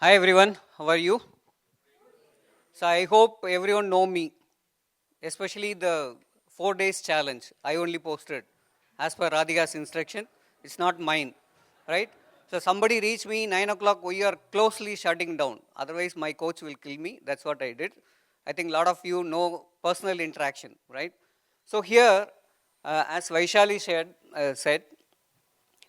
Hi everyone, how are you? So I hope everyone know me, especially the 4 days challenge I only posted as per Radhika's instruction. It's not mine, right? So somebody reached me 9 o'clock, we are closely shutting down. Otherwise my coach will kill me. That's what I did. I think a lot of you know personal interaction, right? So here, as Vaishali said,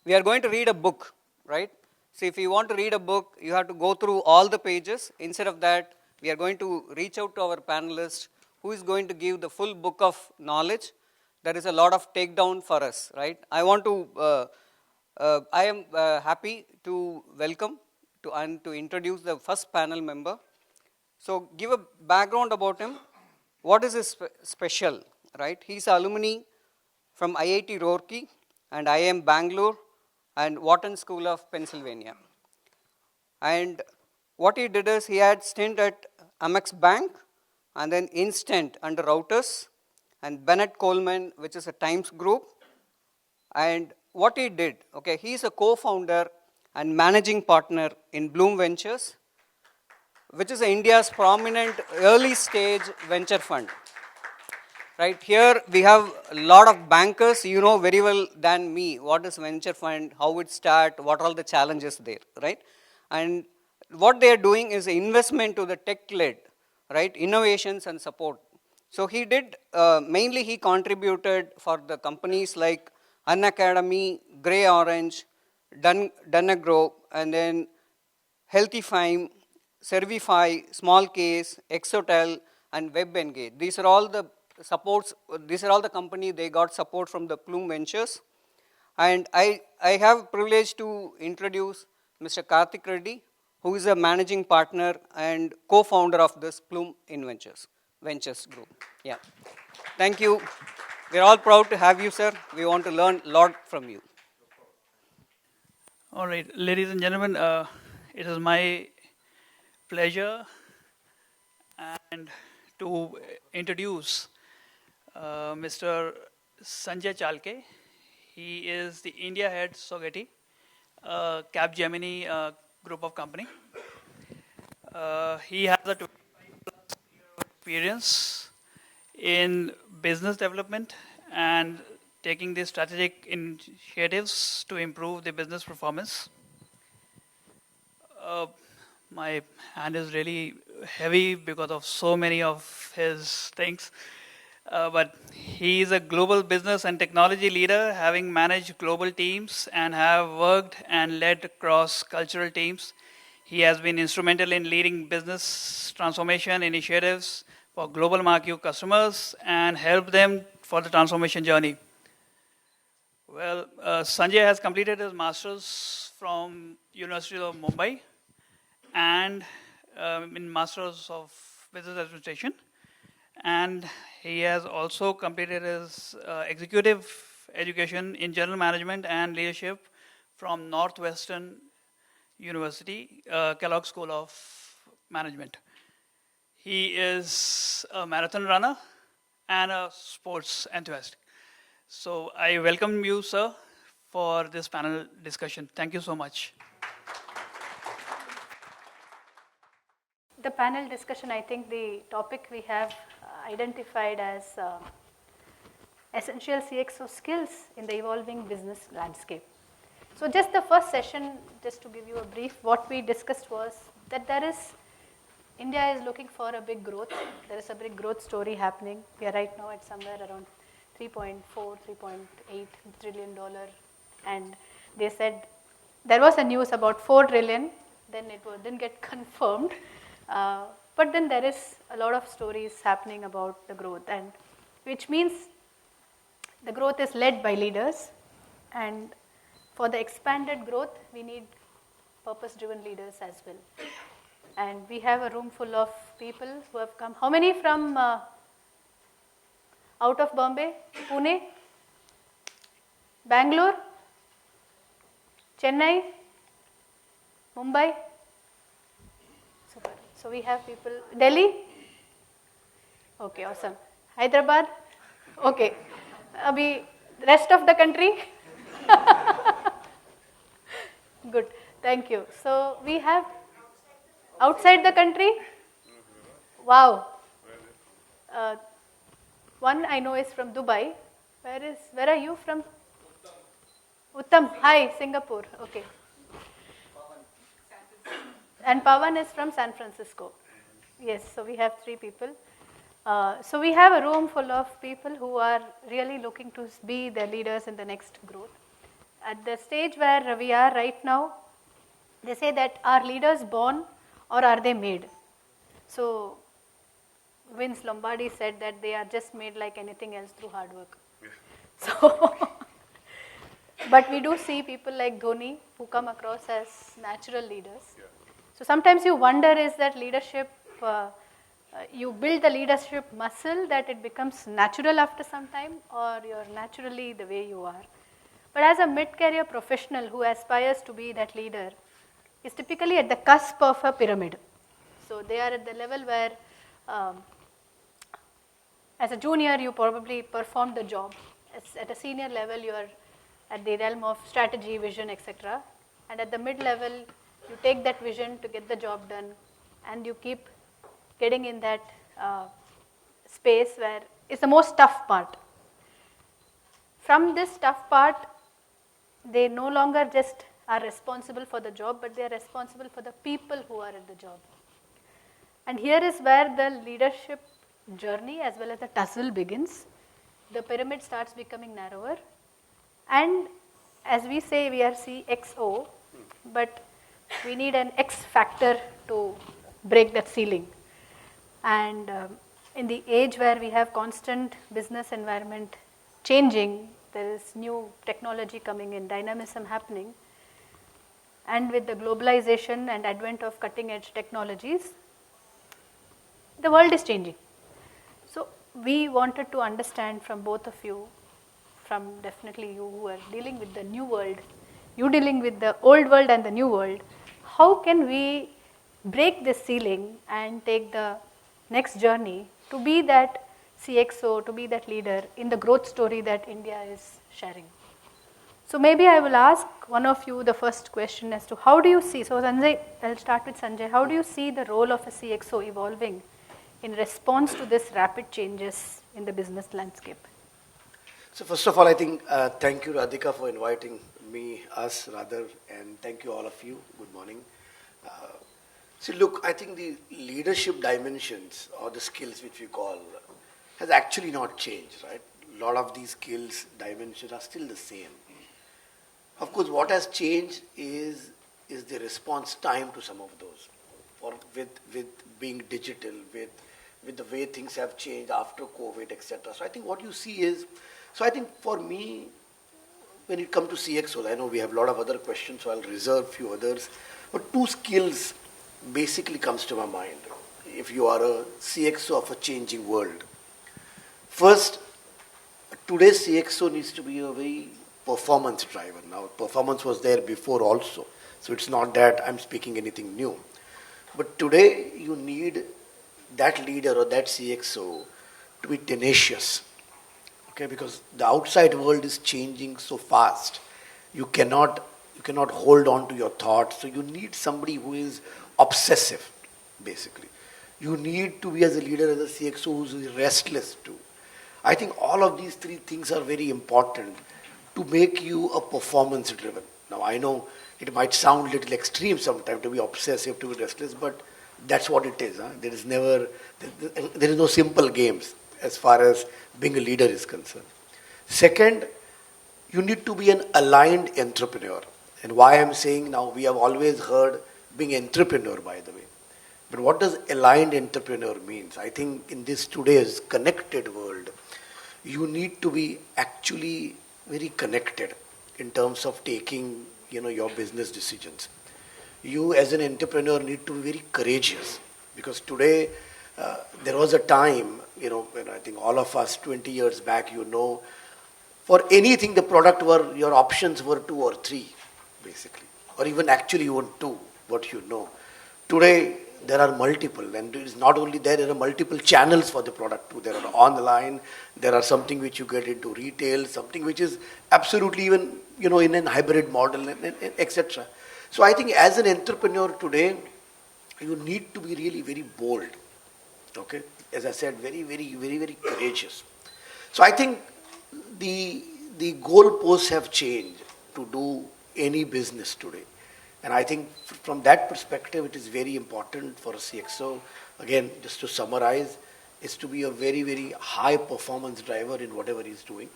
we are going to read a book, right? So if you want to read a book, you have to go through all the pages. Instead of that, we are going to reach out to our panelist who is going to give the full book of knowledge. There is a lot of takedown for us, right? I am happy to welcome and to introduce the first panel member. So give a background about him. What is his special, right? He's alumni from IIT Roorkee and IIM Bangalore and Wharton School of Pennsylvania. And what he did is he had stint at Amex Bank and then Instant under Routers and Bennett Coleman, which is a Times Group. And what he did, okay, he is a co-founder and managing partner in Blume Ventures, which is India's prominent early stage venture fund. Right here we have a lot of bankers, you know very well than me what is venture fund, how it start, what are all the challenges there, right? And what they are doing is investment to the tech-led, right, innovations and support. So he did, mainly he contributed for the companies like Unacademy, Grey Orange, Dunagro, and then Healthy Fime, Servify, Small Case, Exotel, and WebEngage. These are all the supports, these are all the company they got support from the Blume Ventures. And I have privilege to introduce Mr. Karthik Reddy, who is a managing partner and co-founder of this Blume Ventures group. Yeah. Thank you. We're all proud to have you, sir. We want to learn a lot from you. All right, ladies and gentlemen, it is my pleasure and to introduce Mr. Sanjay Chalke. He is the India Head Sogetti, Capgemini group of company. He has a 25+ year of experience in business development and taking the strategic initiatives to improve the business performance. My hand is really heavy because of so many of his things. But he is a global business and technology leader, having managed global teams and have worked and led cross-cultural teams. He has been instrumental in leading business transformation initiatives for global marquee customers and helped them for the transformation journey. Well, Sanjay has completed his master's from University of Mumbai and in Masters of Business Administration. And he has also completed his executive education in general management and leadership from Northwestern University, Kellogg School of Management. He is a marathon runner and a sports enthusiast. So I welcome you, sir, for this panel discussion. Thank you so much. The panel discussion, I think the topic we have identified as essential CXO skills in the evolving business landscape. So just the first session, just to give you a brief, what we discussed was that India is looking for a big growth. There is a big growth story happening. We are right now at somewhere around $3.4, $3.8 trillion. And they said there was a news about 4 trillion, then it didn't get confirmed. But then there is a lot of stories happening about the growth, and which means the growth is led by leaders, and for the expanded growth we need purpose-driven leaders as well. And we have a room full of people who have come. How many from out of Bombay? Pune? Bangalore? Chennai? Mumbai? Super. So we have people. Delhi? Okay, awesome. Hyderabad? Okay. Abhi, rest of the country? Good. Thank you. So we have Outside the country? Wow. One I know is from Dubai. Where are you from? Uttam. Hi, Singapore. Okay. And Pawan is from San Francisco. Yes, so we have 3 people. So we have a room full of people who are really looking to be the leaders in the next growth. At the stage where we are right now, they say that are leaders born or are they made? So Vince Lombardi said that they are just made like anything else through hard work. So, but we do see people like Dhoni who come across as natural leaders. So sometimes you wonder, is that leadership, you build the leadership muscle that it becomes natural after some time, or you're naturally the way you are. But as a mid-career professional who aspires to be that leader is typically at the cusp of a pyramid. So they are at the level where as a junior you probably performed the job. At a senior level you are at the realm of strategy, vision, etc. And at the mid-level you take that vision to get the job done, and you keep getting in that space where it's the most tough part. From this tough part, they no longer just are responsible for the job, but they are responsible for the people who are at the job. And here is where the leadership journey as well as the tussle begins. The pyramid starts becoming narrower, and as we say, we are CXO, but we need an X factor to break that ceiling. And in the age where we have constant business environment changing, there is new technology coming in, dynamism happening, and with the globalization and advent of cutting edge technologies, the world is changing. So we wanted to understand from both of you, from definitely you who are dealing with the new world, you dealing with the old world and the new world, how can we break this ceiling and take the next journey to be that CXO, to be that leader in the growth story that India is sharing. So maybe I will ask one of you the first question as to how do you see, so Sanjay, I'll start with Sanjay, how do you see the role of a CXO evolving in response to this rapid changes in the business landscape? So first of all, I think thank you, Radhika, for inviting us, and thank you all of you. Good morning. See, look, I think the leadership dimensions or the skills which we call has actually not changed, right? A lot of these skills dimensions are still the same. Of course, what has changed is the response time to some of those, or with being digital, with the way things have changed after COVID, etc. So I think what you see is, so I think for me, when it comes to CXOs, I know we have a lot of other questions, so I'll reserve a few others, but 2 skills basically comes to my mind if you are a CXO of a changing world. First, today's CXO needs to be a very performance driver. Now, performance was there before also, so it's not that I'm speaking anything new. But today, you need that leader or that CXO to be tenacious, okay? Because the outside world is changing so fast. You cannot hold on to your thoughts. So you need somebody who is obsessive, basically. You need to be as a leader, as a CXO who is restless too. I think all of these 3 things are very important to make you a performance driven. Now I know it might sound a little extreme sometimes to be obsessive, to be restless, but that's what it is. Huh? There is no simple games as far as being a leader is concerned. Second, you need to be an aligned entrepreneur. And why I'm saying now, we have always heard being entrepreneur, by the way. But what does aligned entrepreneur means? I think in this today's connected world, you need to be actually very connected in terms of taking, your business decisions. You as an entrepreneur need to be very courageous, because today there was a time, when I think all of us 20 years back, for anything the product your options were 2 or 3, basically, or even actually even 2, what you know. Today there are multiple, and it is not only there are multiple channels for the product too. There are online, there are something which you get into retail, something which is absolutely even, in a hybrid model, etc. So I think as an entrepreneur today, you need to be really very bold. Okay, as I said, very, very, very, very courageous. So I think the goalposts have changed to do any business today. And I think from that perspective, it is very important for a CXO, again, just to summarize, is to be a very, very high performance driver in whatever he's doing.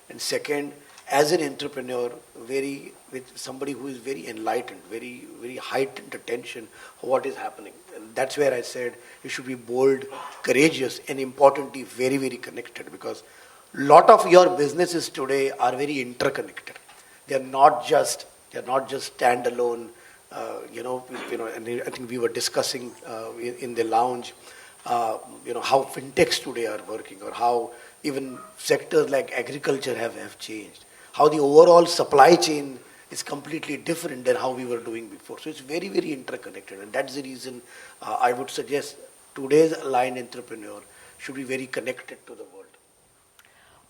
And second, as an entrepreneur, with somebody who is very enlightened, very, very heightened attention of what is happening. And that's where I said you should be bold, courageous, and importantly, very, very connected, because a lot of your businesses today are very interconnected. They're not just standalone. And I think we were discussing in the lounge, how fintechs today are working, or how even sectors like agriculture have changed. How the overall supply chain is completely different than how we were doing before. So it's very, very interconnected, and that's the reason I would suggest today's aligned entrepreneur should be very connected to the world.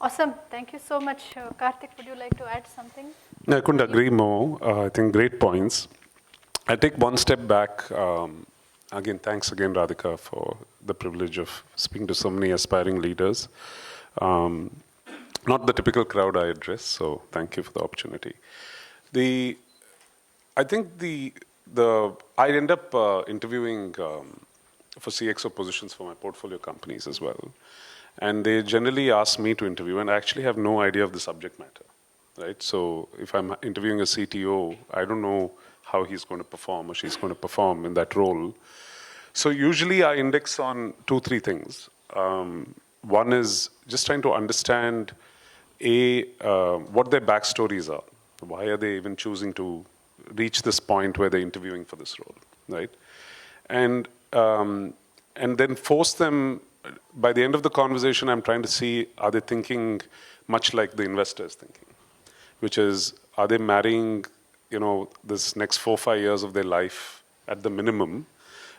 Awesome. Thank you so much. Karthik, would you like to add something? No, I couldn't agree more. I think great points. I take one step back. Again, thanks again, Radhika, for the privilege of speaking to so many aspiring leaders. Not the typical crowd I address, so thank you for the opportunity. I think I end up interviewing for CXO positions for my portfolio companies as well. And they generally ask me to interview, and I actually have no idea of the subject matter, right? So if I'm interviewing a CTO, I don't know how he's going to perform or she's going to perform in that role. So usually I index on 2-3 things. One is just trying to understand, what their backstories are. Why are they even choosing to reach this point where they're interviewing for this role, right? And then force them. By the end of the conversation, I'm trying to see, are they thinking much like the investor is thinking? Which is, are they marrying, this next 4-5 years of their life at the minimum,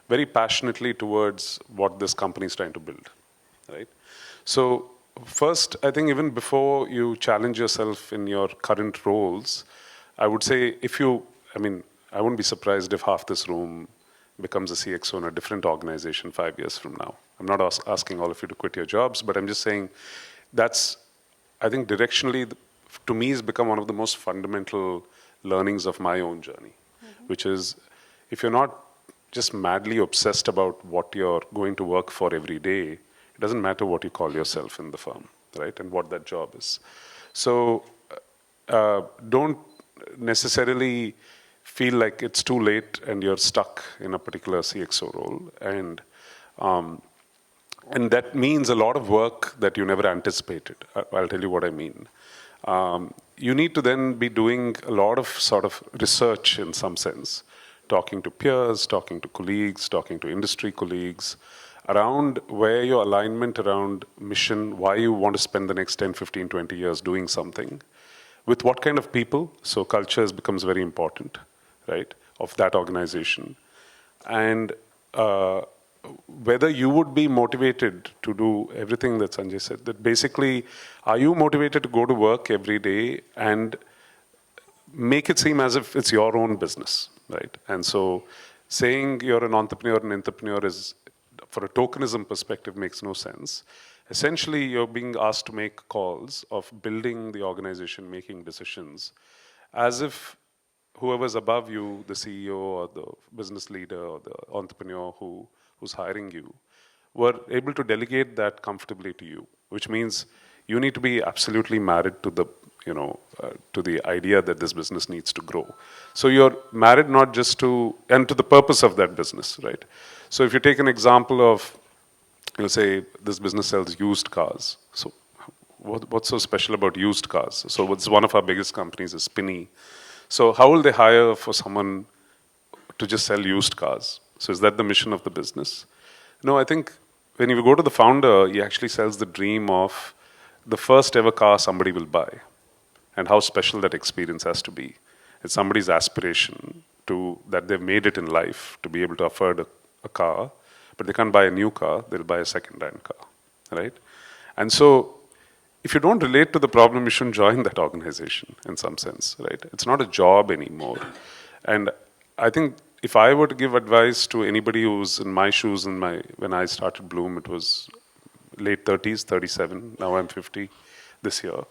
very passionately towards what this company is trying to build, right? So first, I think even before you challenge yourself in your current roles, I would say I wouldn't be surprised if half this room becomes a CXO in a different organization 5 years from now. I'm not asking all of you to quit your jobs, but I'm just saying I think directionally, to me, has become one of the most fundamental learnings of my own journey, which is if you're not just madly obsessed about what you're going to work for every day, it doesn't matter what you call yourself in the firm, right? And what that job is. So don't necessarily feel like it's too late and you're stuck in a particular CXO role. And that means a lot of work that you never anticipated. I'll tell you what I mean. You need to then be doing a lot of sort of research in some sense, talking to peers, talking to colleagues, talking to industry colleagues, around where your alignment around mission, why you want to spend the next 10, 15, 20 years doing something, with what kind of people. So culture becomes very important, right, of that organization. And whether you would be motivated to do everything that Sanjay said, that basically, are you motivated to go to work every day and make it seem as if it's your own business, right? And so saying you're an entrepreneur is, for a tokenism perspective, makes no sense. Essentially, you're being asked to make calls of building the organization, making decisions, as if whoever's above you, the CEO or the business leader or the entrepreneur who's hiring you, were able to delegate that comfortably to you, which means you need to be absolutely married to the idea that this business needs to grow. So you're married not just to the purpose of that business, right? So if you take an example of, say this business sells used cars. So what's so special about used cars? So what's one of our biggest companies is Spinny. So how will they hire for someone to just sell used cars? So is that the mission of the business? No, I think when you go to the founder, he actually sells the dream of the first ever car somebody will buy and how special that experience has to be. It's somebody's aspiration that they've made it in life to be able to afford a car, but they can't buy a new car, they'll buy a second-hand car, right? And so if you don't relate to the problem, you shouldn't join that organization in some sense, right? It's not a job anymore. And I think if I were to give advice to anybody who's in my shoes when I started Blume, it was late 30s, 37. Now I'm 50 this year.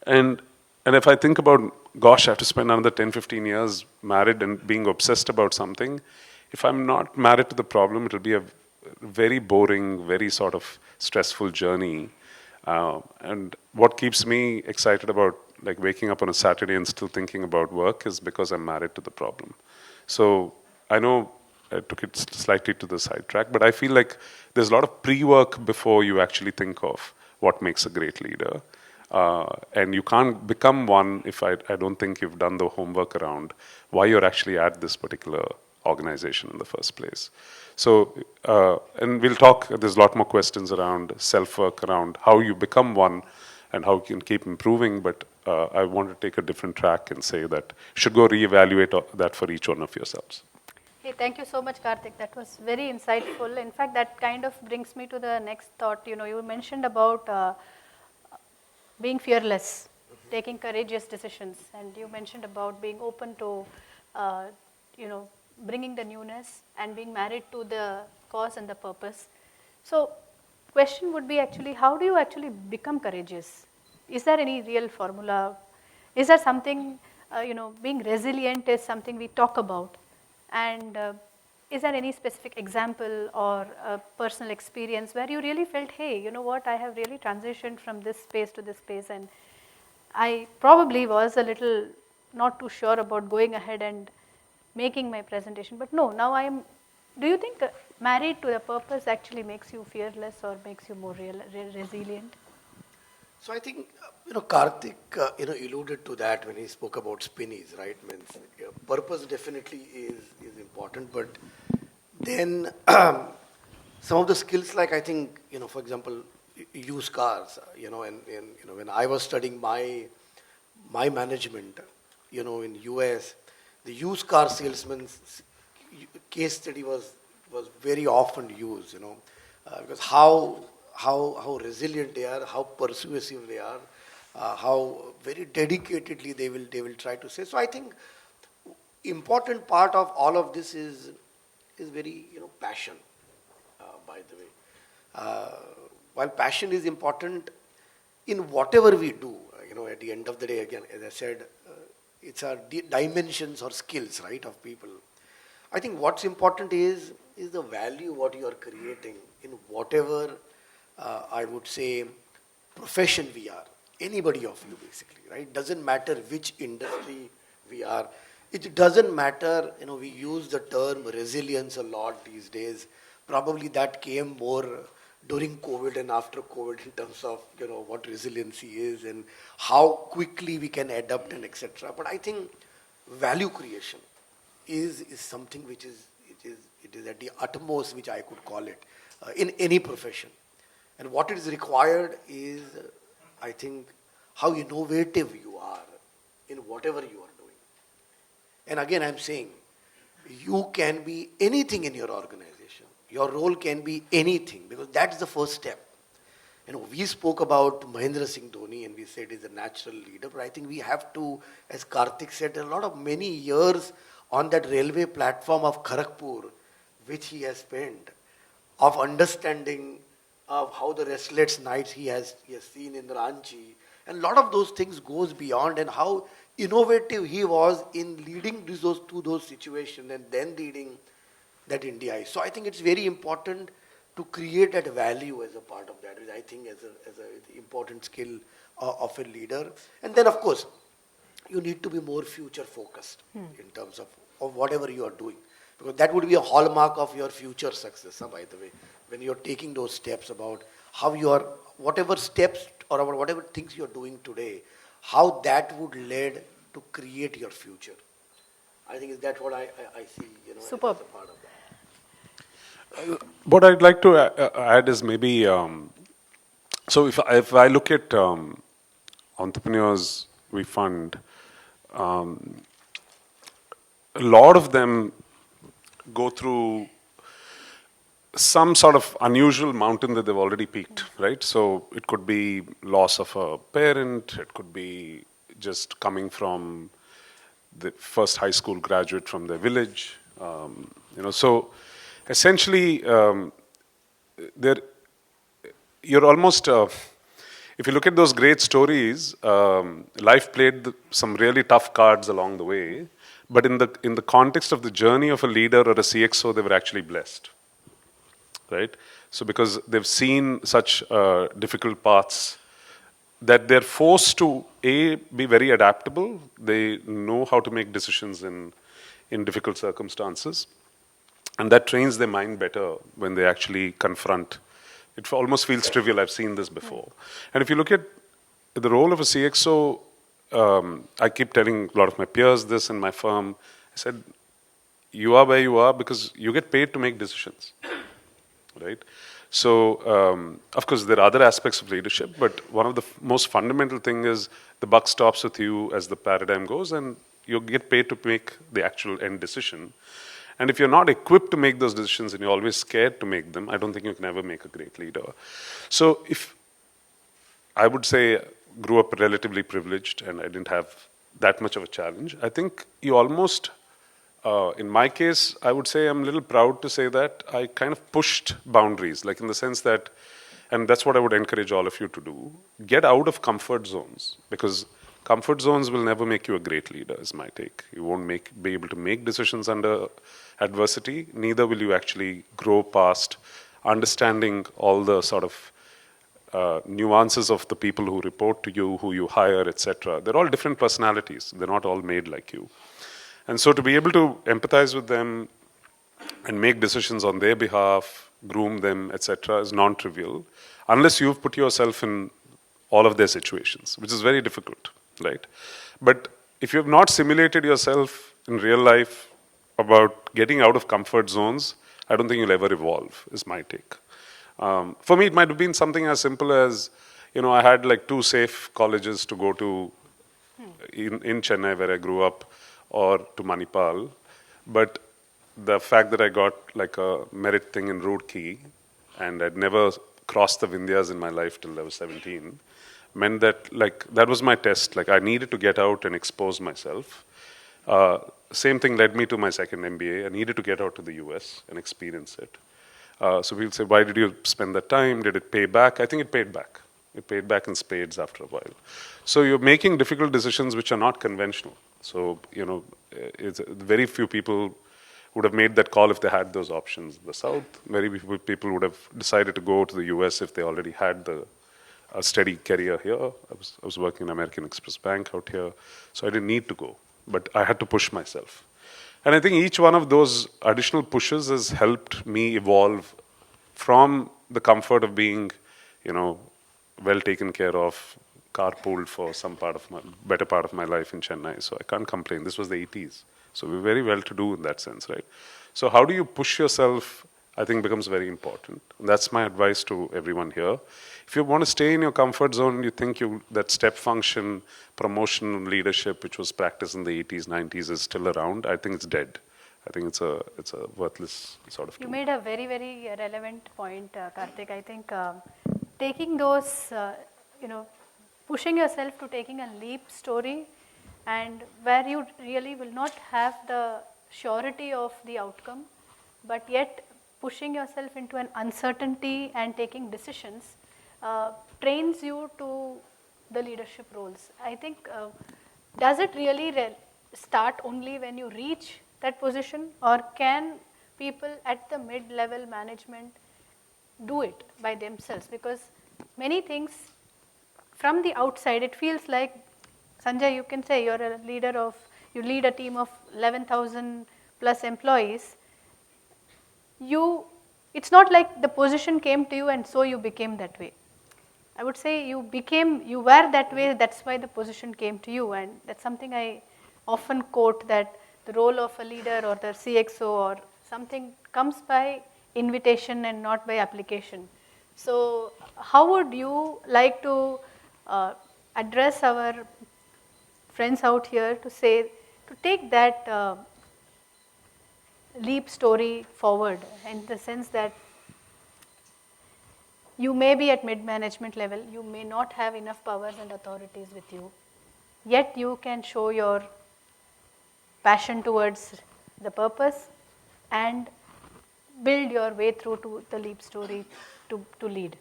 And if I think about, gosh, I have to spend another 10, 15 years married and being obsessed about something. If I'm not married to the problem, it'll be a very boring, very sort of stressful journey. And what keeps me excited about like waking up on a Saturday and still thinking about work is because I'm married to the problem. So I know I took it slightly to the sidetrack, but I feel like there's a lot of pre-work before you actually think of what makes a great leader. And you can't become one if I don't think you've done the homework around why you're actually at this particular organization in the first place. So, and we'll talk, there's a lot more questions around self-work, around how you become one and how you can keep improving, but I want to take a different track and say that you should go reevaluate that for each one of yourselves. Hey, thank you so much, Karthik. That was very insightful. In fact, that kind of brings me to the next thought. You know, you mentioned about being fearless, taking courageous decisions, and you mentioned about being open to, bringing the newness and being married to the cause and the purpose. So, question would be actually, how do you actually become courageous? Is there any real formula? Is there something, being resilient is something we talk about, and is there any specific example or a personal experience where you really felt, hey, you know what, I have really transitioned from this space to this space, and I probably was a little not too sure about going ahead and making my presentation, but no, now do you think married to the purpose actually makes you fearless or makes you more resilient? So I think, Karthik, alluded to that when he spoke about spinnies, right? Means purpose definitely is important, but then some of the skills, like I think, for example, used cars, and when I was studying my management, in US, the used car salesman's case study was very often used, because how resilient they are, how persuasive they are, how very dedicatedly they will try to say. So I think important part of all of this is very passion. By the way, while passion is important in whatever we do, at the end of the day, again, as I said, it's our dimensions or skills, right, of people. I think what's important is the value what you are creating in whatever I would say profession we are. Anybody of you basically, right? Doesn't matter which industry we are. It doesn't matter, we use the term resilience a lot these days. Probably that came more during COVID and after COVID in terms of, what resiliency is and how quickly we can adapt and etc. But I think value creation is something which is at the utmost, which I could call it, in any profession. And what is required is, I think, how innovative you are in whatever you are doing. And again, I'm saying, you can be anything in your organization. Your role can be anything, because that's the first step. We spoke about Mahendra Singh Dhoni and we said he's a natural leader, but I think we have to, as Karthik said, many years on that railway platform of Kharagpur, which he has spent, of understanding of how the restless nights he has seen in Ranchi, and a lot of those things goes beyond, and how innovative he was in leading to those situations and then leading that India. So I think it's very important to create that value as a part of that. I think as an important skill of a leader. And then of course, you need to be more future focused in terms of whatever you are doing. Because that would be a hallmark of your future success, by the way. When you're taking those steps about how you are, whatever steps or whatever things you're doing today, how that would lead to create your future. I think that's what I see, Superb. as a part of that. What I'd like to add is maybe, so if I look at entrepreneurs we fund, a lot of them go through some sort of unusual mountain that they've already peaked, right? So it could be loss of a parent, it could be just coming from the first high school graduate from their village, So essentially, there you're almost. If you look at those great stories, life played some really tough cards along the way. But in the context of the journey of a leader or a CXO, they were actually blessed, right? So because they've seen such difficult paths, that they're forced to be very adaptable. They know how to make decisions in difficult circumstances, and that trains their mind better when they actually confront. It almost feels trivial. I've seen this before. And if you look at the role of a CXO, I keep telling a lot of my peers this in my firm. I said, you are where you are because you get paid to make decisions, right? So, of course, there are other aspects of leadership, but one of the most fundamental thing is the buck stops with you as the paradigm goes, and you get paid to make the actual end decision. And if you're not equipped to make those decisions and you're always scared to make them, I don't think you can ever make a great leader. So if I would say grew up relatively privileged and I didn't have that much of a challenge, I think you almost, in my case, I would say I'm a little proud to say that I kind of pushed boundaries, like in the sense that, and that's what I would encourage all of you to do, get out of comfort zones, because comfort zones will never make you a great leader, is my take. You won't be able to make decisions under adversity, neither will you actually grow past understanding all the sort of nuances of the people who report to you, who you hire, etc. They're all different personalities. They're not all made like you. And so to be able to empathize with them and make decisions on their behalf, groom them, etc., is non-trivial, unless you've put yourself in all of their situations, which is very difficult, right? But if you have not simulated yourself in real life about getting out of comfort zones, I don't think you'll ever evolve, is my take. For me, it might have been something as simple as, I had like 2 safe colleges to go to in Chennai, where I grew up, or to Manipal. But the fact that I got like a merit thing in Roorkee, and I'd never crossed the Vindhyas in my life till I was 17, meant that that was my test. Like I needed to get out and expose myself. Same thing led me to my second MBA. I needed to get out to the US and experience it. So people say, why did you spend that time? Did it pay back? I think it paid back. It paid back in spades after a while. So you're making difficult decisions which are not conventional. So, it's very few people would have made that call if they had those options in the South. Very few people would have decided to go to the US if they already had a steady career here. I was working in American Express Bank out here, so I didn't need to go. But I had to push myself. And I think each one of those additional pushes has helped me evolve from the comfort of being, well taken care of, carpooled for better part of my life in Chennai. So I can't complain. This was the 80s. So we're very well to do in that sense, right? So how do you push yourself, I think becomes very important. And that's my advice to everyone here. If you want to stay in your comfort zone and you think that step function, promotion, leadership, which was practiced in the 80s, 90s is still around, I think it's dead. I think it's a worthless sort of tool. You made a very, very relevant point, Karthik. I think taking those, pushing yourself to taking a leap story, and where you really will not have the surety of the outcome, but yet pushing yourself into an uncertainty and taking decisions trains you to the leadership roles. I think, does it really start only when you reach that position, or can people at the mid-level management do it by themselves? Because many things from the outside, it feels like, Sanjay, you can say you're a leader you lead a team of 11,000 plus employees. It's not like the position came to you and so you became that way. I would say you were that way, that's why the position came to you. And that's something I often quote, that the role of a leader or the CXO or something comes by invitation and not by application. So how would you like to address our friends out here to take that leap story forward, in the sense that you may be at mid-management level, you may not have enough powers and authorities with you, yet you can show your passion towards the purpose, and build your way through to the leap story to lead.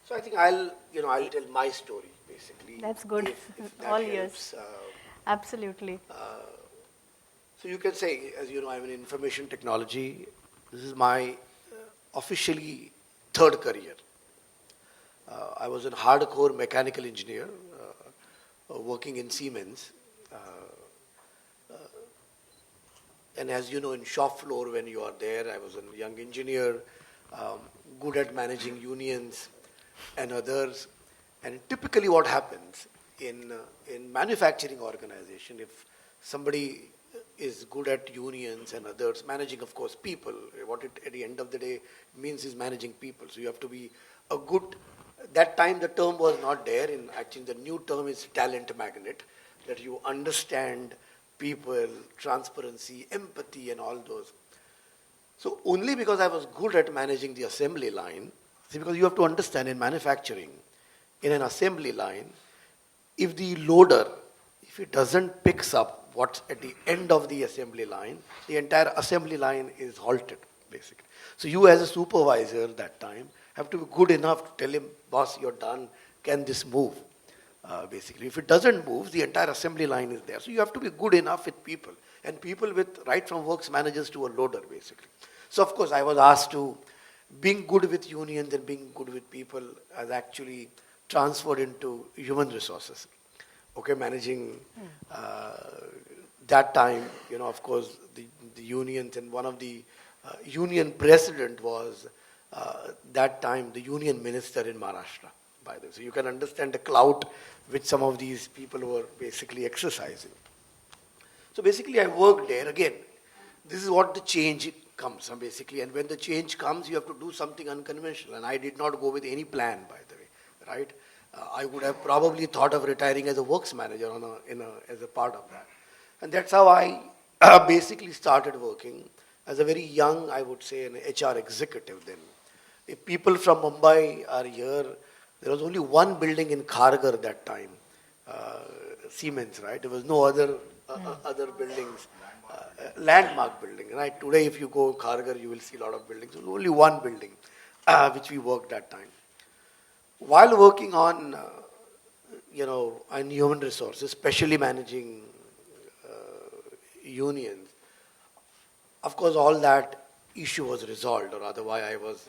So I think I'll tell my story basically. That's good. If that All helps. yours. Absolutely. So you can say, as you know, I'm in information technology. This is my officially third career. I was a hardcore mechanical engineer working in Siemens. And as you know, in shop floor, when you are there, I was a young engineer, good at managing unions and others. And typically what happens in manufacturing organization, if somebody is good at unions and others, managing, of course, people, what it at the end of the day means is managing people. So you have to be a good, that time the term was not there, in actually the new term is talent magnet, that you understand people, transparency, empathy and all those. So only because I was good at managing the assembly line, see, because you have to understand in manufacturing, in an assembly line, if the loader, if it doesn't picks up what's at the end of the assembly line, the entire assembly line is halted, basically. So you as a supervisor that time have to be good enough to tell him, boss, you're done, can this move? Basically, if it doesn't move, the entire assembly line is there. So you have to be good enough with people, and people with right from works managers to a loader, basically. So of course, I was asked to, being good with unions and being good with people has actually transferred into human resources. Okay, managing that time, of course, the unions, and one of the union president was that time the union minister in Maharashtra, by the way. So you can understand the clout which some of these people were basically exercising. So basically I worked there. Again, this is what the change comes, basically. And when the change comes, you have to do something unconventional. And I did not go with any plan, by the way, right? I would have probably thought of retiring as a works manager as a part of that. And that's how I basically started working as a very young, I would say, an HR executive then. If people from Mumbai are here, there was only one building in Kharghar that time, Siemens, right? There was no other other buildings, landmark building, right? Today, if you go to Kharghar, you will see a lot of buildings. There was only one building which we worked that time. While working on, on human resources, especially managing unions, of course, all that issue was resolved, or otherwise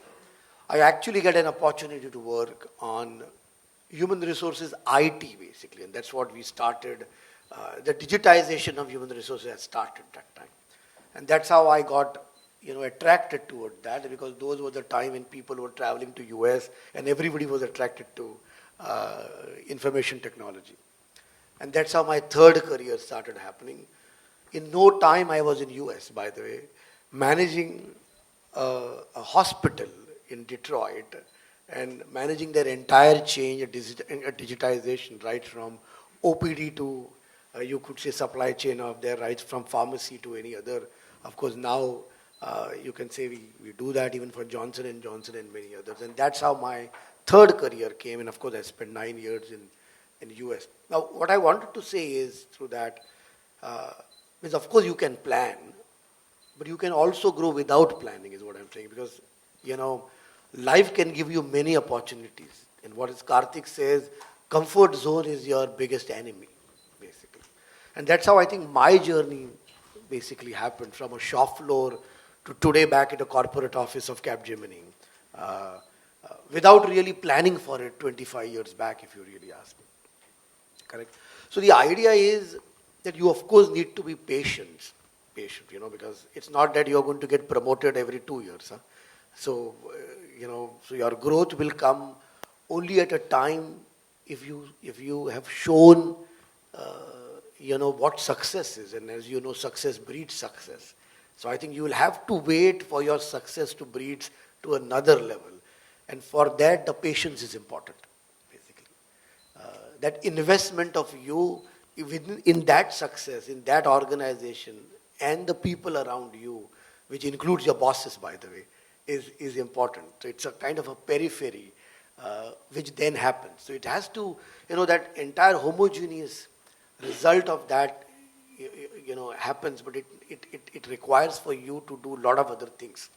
I actually get an opportunity to work on human resources IT, basically, and that's what we started. The digitization of human resources has started that time. And that's how I got attracted toward that, because those were the time when people were traveling to US and everybody was attracted to information technology. And that's how my third career started happening. In no time I was in US, by the way, managing a hospital in Detroit and managing their entire change, a digitization, right from OPD to, you could say, supply chain of their, right from pharmacy to any other. Of course, now you can say we do that even for Johnson & Johnson and many others. And that's how my third career came. And of course, I spent 9 years in US. Now, what I wanted to say is through that, is of course you can plan, but you can also grow without planning is what I'm saying. Because, life can give you many opportunities. And what is Karthik says, comfort zone is your biggest enemy, basically. And that's how I think my journey basically happened, from a shop floor to today back at a corporate office of Capgemini, without really planning for it 25 years back, if you really ask me. Correct? So the idea is that you, of course, need to be patient, because it's not that you're going to get promoted every 2 years. Huh? So, so your growth will come only at a time if you have shown, what success is. And as you know, success breeds success. So I think you will have to wait for your success to breed to another level. And for that, the patience is important, basically. That investment of you in that success, in that organization, and the people around you, which includes your bosses, by the way, is important. So it's a kind of a periphery, which then happens. So it has to, that entire homogeneous result of that, happens, but it requires for you to do a lot of other things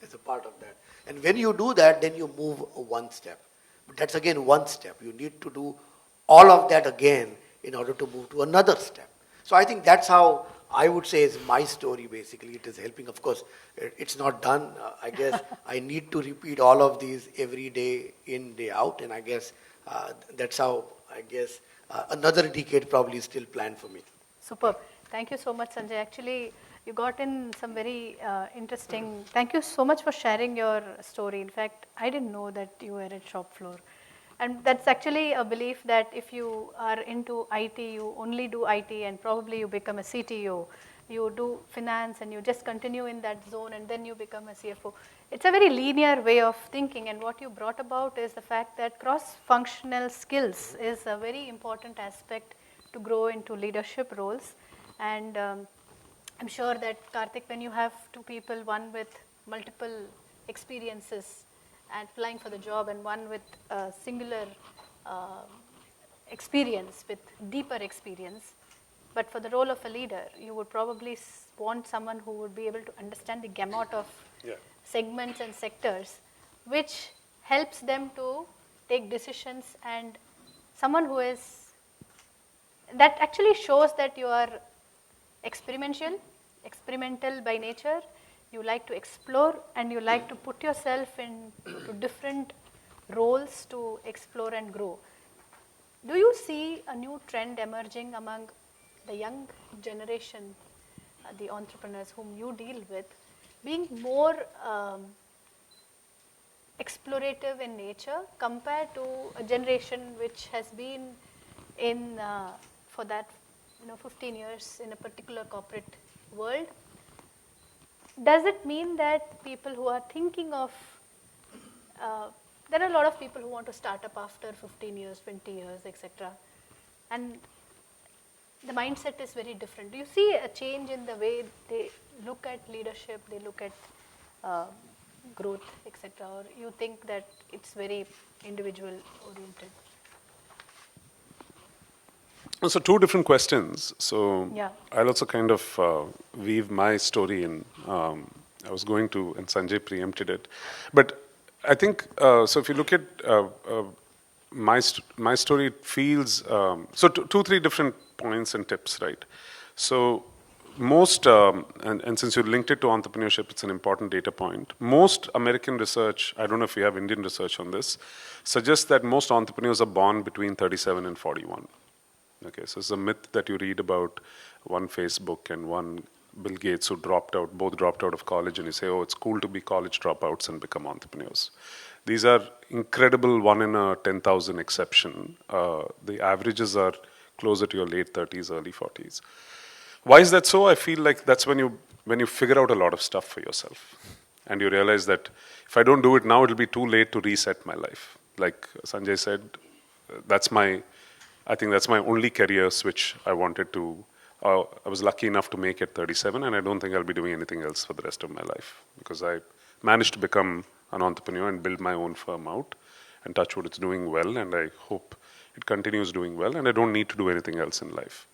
as a part of that. And when you do that, then you move one step. But that's again one step. You need to do all of that again in order to move to another step. So I think that's how I would say is my story basically. It is helping. Of course, it's not done. I guess I need to repeat all of these every day in, day out. And I guess that's how, another decade probably is still planned for me. Superb. Thank you so much, Sanjay. Actually, you got in some very interesting. Thank you so much for sharing your story. In fact, I didn't know that you were at shop floor. And that's actually a belief that if you are into IT, you only do IT and probably you become a CTO. You do finance and you just continue in that zone and then you become a CFO. It's a very linear way of thinking, and what you brought about is the fact that cross-functional skills is a very important aspect to grow into leadership roles. And I'm sure that, Karthik, when you have two people, one with multiple experiences and applying for the job and one with a singular experience, with deeper experience, but for the role of a leader, you would probably want someone who would be able to understand the gamut of segments and sectors, which helps them to take decisions, and someone who is, that actually shows that you are experimental by nature. You like to explore and you like to put yourself into different roles to explore and grow. Do you see a new trend emerging among the young generation, the entrepreneurs whom you deal with, being more explorative in nature compared to a generation which has been in for that 15 years in a particular corporate world? Does it mean that people who are thinking of, there are a lot of people who want to start up after 15 years, 20 years, etc. And the mindset is very different. Do you see a change in the way they look at leadership, they look at growth, etc.? Or you think that it's very individual oriented? So two different questions. So Yeah. I'll also kind of weave my story in. I was going to, and Sanjay preempted it. But I think, so if you look at my story, it feels, so two, three different points and tips, right? So most, and since you linked it to entrepreneurship, it's an important data point. Most American research, I don't know if you have Indian research on this, suggests that most entrepreneurs are born between 37 and 41. Okay, so it's a myth that you read about one Facebook and one Bill Gates who both dropped out of college, and you say, oh, it's cool to be college dropouts and become entrepreneurs. These are incredible 1 in a 10,000 exception. The averages are closer to your late 30s, early 40s. Why is that so? I feel like that's when you figure out a lot of stuff for yourself. And you realize that if I don't do it now, it'll be too late to reset my life. Like Sanjay said, I think that's my only career switch I wanted to. I was lucky enough to make it 37, and I don't think I'll be doing anything else for the rest of my life, because I managed to become an entrepreneur and build my own firm out, and touch wood, it's doing well, and I hope it continues doing well, and I don't need to do anything else in life.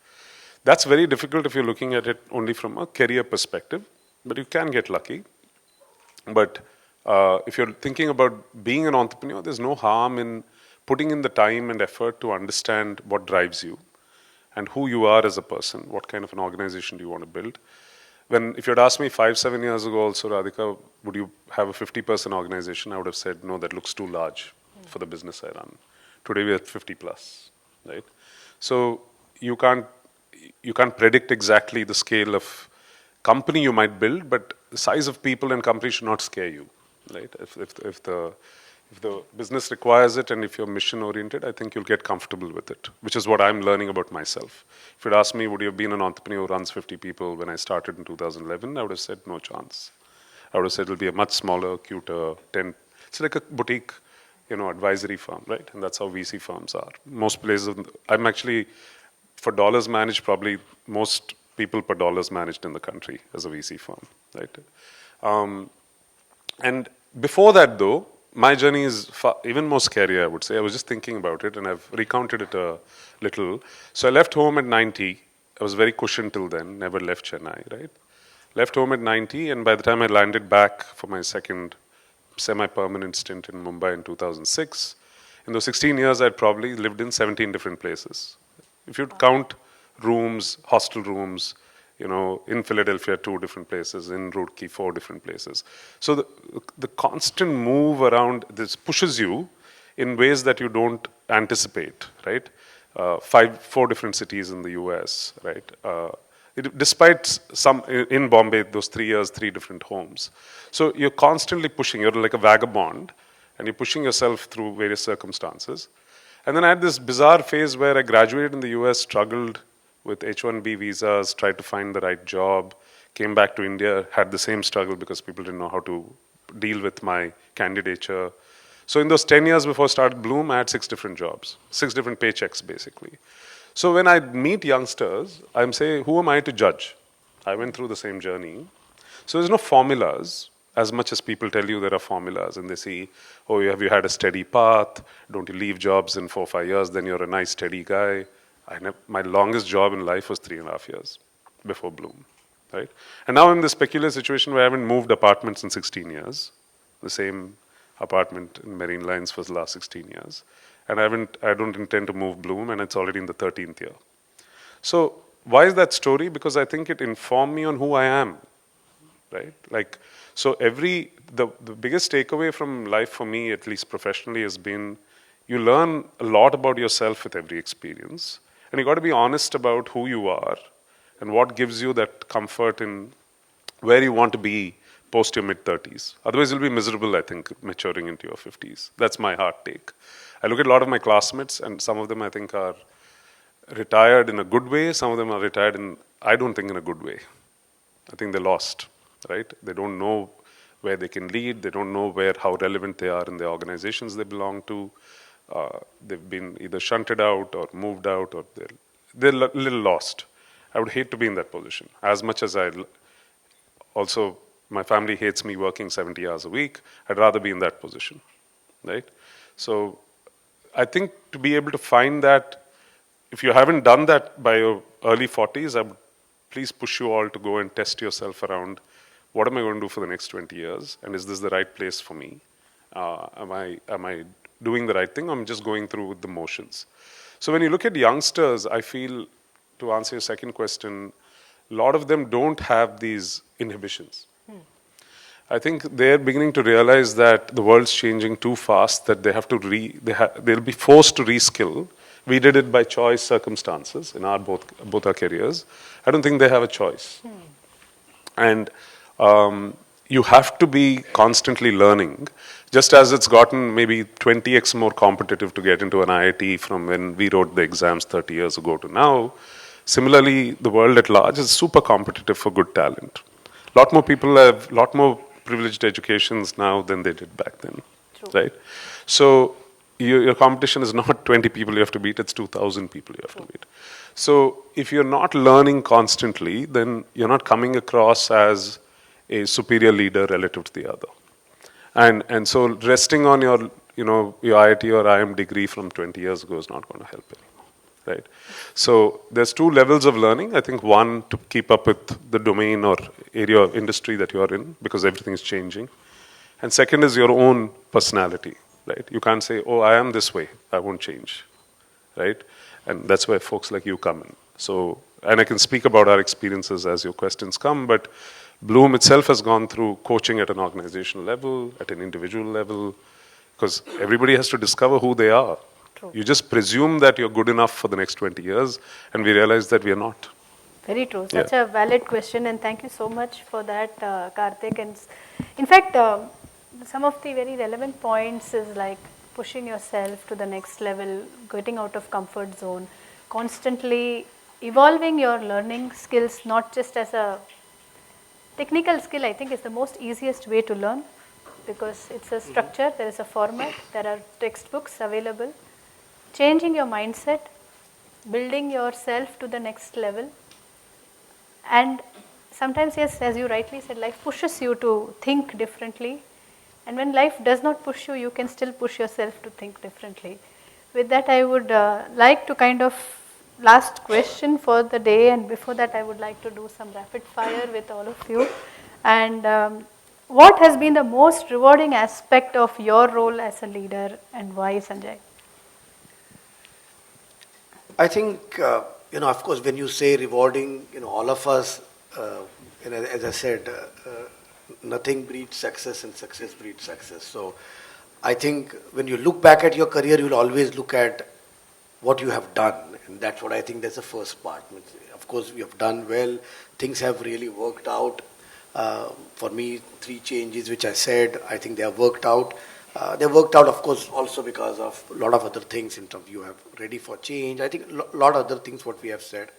That's very difficult if you're looking at it only from a career perspective, but you can get lucky. But if you're thinking about being an entrepreneur, there's no harm in putting in the time and effort to understand what drives you and who you are as a person, what kind of an organization do you want to build. If you had asked me 5-7 years ago also, Radhika, would you have a 50-person organization? I would have said, no, that looks too large for the business I run. Today we're at 50 plus, right? So you can't predict exactly the scale of company you might build, but the size of people and company should not scare you, right? If the business requires it and if you're mission oriented, I think you'll get comfortable with it, which is what I'm learning about myself. If you'd asked me, would you have been an entrepreneur who runs 50 people when I started in 2011, I would have said no chance. I would have said it'll be a much smaller, cuter, it's like a boutique, advisory firm, right? And that's how VC firms are. Most places, I'm actually, for dollars managed, probably most people per dollars managed in the country as a VC firm, right? And before that though, my journey is even more scary, I would say. I was just thinking about it and I've recounted it a little. So I left home at 90 I was very cushioned till then, never left Chennai, right? Left home at 90, and by the time I landed back for my second semi-permanent stint in Mumbai in 2006, in those 16 years, I'd probably lived in 17 different places. If you'd count rooms, hostel rooms, in Philadelphia, 2 different places, in Roorkee, 4 different places. So the constant move around this pushes you in ways that you don't anticipate, right? 4 different cities in the US, right? Despite some, in Bombay, those 3 years, 3 different homes. So you're constantly pushing, you're like a vagabond, and you're pushing yourself through various circumstances. And then I had this bizarre phase where I graduated in the US, struggled with H-1B visas, tried to find the right job, came back to India, had the same struggle because people didn't know how to deal with my candidature. So in those 10 years before I started Blume, I had 6 different jobs, 6 different paychecks basically. So when I meet youngsters, I'm saying, who am I to judge? I went through the same journey. So there's no formulas. As much as people tell you there are formulas and they see, oh, have you had a steady path? Don't you leave jobs in 4 or 5 years, then you're a nice steady guy. My longest job in life was 3.5 years before Blume, right? And now I'm in this peculiar situation where I haven't moved apartments in 16 years. The same apartment in Marine Lines for the last 16 years. And I don't intend to move Blume, and it's already in the 13th year. So why is that story? Because I think it informed me on who I am, right? So the biggest takeaway from life for me, at least professionally, has been you learn a lot about yourself with every experience. And you got to be honest about who you are and what gives you that comfort in where you want to be post your mid-30s. Otherwise, you'll be miserable, I think, maturing into your 50s. That's my hard take. I look at a lot of my classmates, and some of them, I think, are retired in a good way. Some of them are retired I don't think, in a good way. I think they're lost, right? They don't know where they can lead. They don't know how relevant they are in the organizations they belong to. They've been either shunted out or moved out, or they're a little lost. I would hate to be in that position. As much as also, my family hates me working 70 hours a week, I'd rather be in that position, right? So I think to be able to find that, if you haven't done that by your early 40s, I would please push you all to go and test yourself around, what am I going to do for the next 20 years? And is this the right place for me? Am I doing the right thing? I'm just going through with the motions. So when you look at youngsters, I feel, to answer your second question, a lot of them don't have these inhibitions. I think they're beginning to realize that the world's changing too fast, that they have to they'll be forced to reskill. We did it by choice, circumstances in both our careers. I don't think they have a choice. And you have to be constantly learning, just as it's gotten maybe 20x more competitive to get into an IIT from when we wrote the exams 30 years ago to now. Similarly, the world at large is super competitive for good talent. A lot more people have a lot more privileged educations now than they did back then, right? So your competition is not 20 people you have to beat, it's 2,000 people you have to beat. So if you're not learning constantly, then you're not coming across as a superior leader relative to the other. And so resting on your IIT or IIM degree from 20 years ago is not going to help anymore, right? So there's 2 levels of learning. I think one, to keep up with the domain or area of industry that you are in, because everything is changing. And second is your own personality, right? You can't say, oh, I am this way, I won't change, right? And that's where folks like you come in. So, and I can speak about our experiences as your questions come, but Blume itself has gone through coaching at an organizational level, at an individual level, because everybody has to discover who they are. True. You just presume that you're good enough for the next 20 years, and we realize that we are not. Very true. Such a valid question, and thank you so much for that, Karthik. And in fact, some of the very relevant points is like pushing yourself to the next level, getting out of comfort zone, constantly evolving your learning skills, not just as a technical skill. I think is the most easiest way to learn, because it's a structure, there is a format, there are textbooks available. Changing your mindset, building yourself to the next level. And sometimes, yes, as you rightly said, life pushes you to think differently. And when life does not push you, you can still push yourself to think differently. With that, I would like to kind of last question for the day, and before that I would like to do some rapid fire with all of you. And what has been the most rewarding aspect of your role as a leader, and why, Sanjay? I think, of course, when you say rewarding, all of us, as I said, nothing breeds success and success breeds success. So I think when you look back at your career, you'll always look at what you have done. And that's what I think that's the first part. Of course, we have done well. Things have really worked out. For me, 3 changes, which I said, I think they have worked out. They worked out, of course, also because of a lot of other things in terms of you have ready for change. I think a lot of other things what we have said.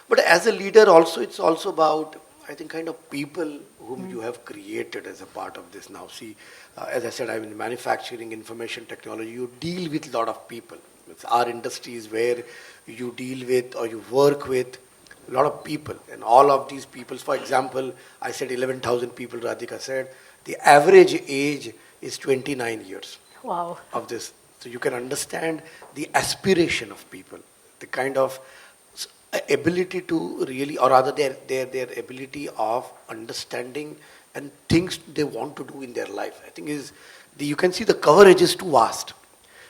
But as a leader also, it's also about, I think, kind of people whom you have created as a part of this now. See, as I said, I'm in manufacturing, information technology. You deal with a lot of people. It's our industries where you deal with or you work with a lot of people. And all of these people, for example, I said 11,000 people, Radhika said, the average age is 29 years. Wow. Of this. So you can understand the aspiration of people, the kind of ability to really, or rather their ability of understanding and things they want to do in their life. I think you can see the coverage is too vast.